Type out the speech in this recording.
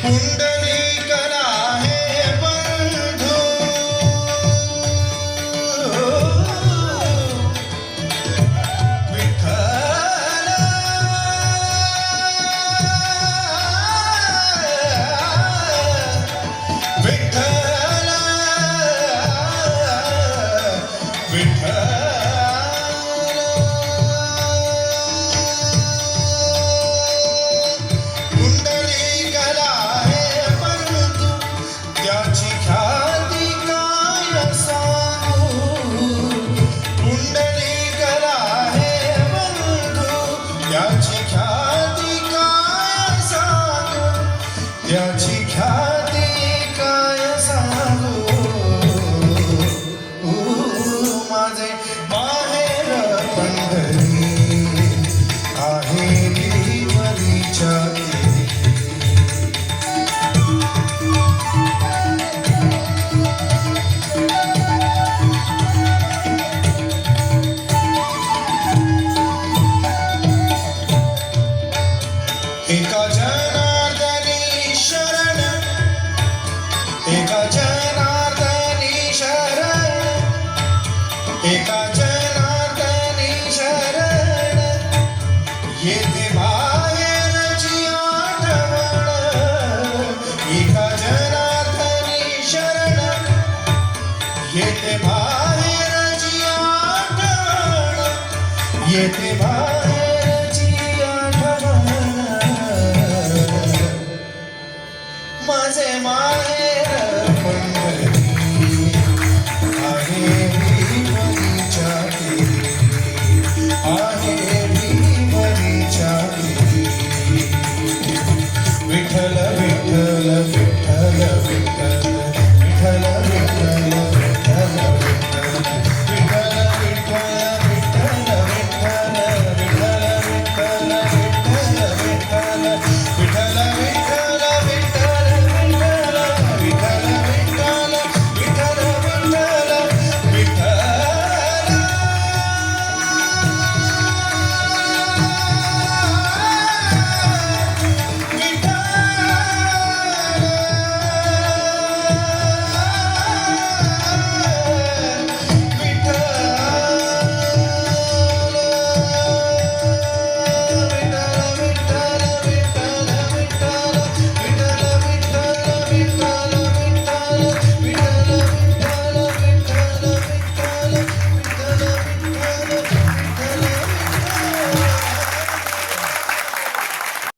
पुंडलिकला हे बंधू विठ्ठल विठ्ठल विठ्ठल त्याची ख्याती काय सांगू माझे माहेर पंढरी आहे विठ्ठलीच्या एका जनार्दनी शरण एका जनार्दनी शरण एका जनार्दनी शरण येते बाहेरची आठवण एका जनार्दनी शरण येते बाहेरची आठवण येते बाहेरची आठवण माझे माहेर पंढरी आहे विठ्ठलीच्या आहे विठ्ठलीच्या विठ्ठल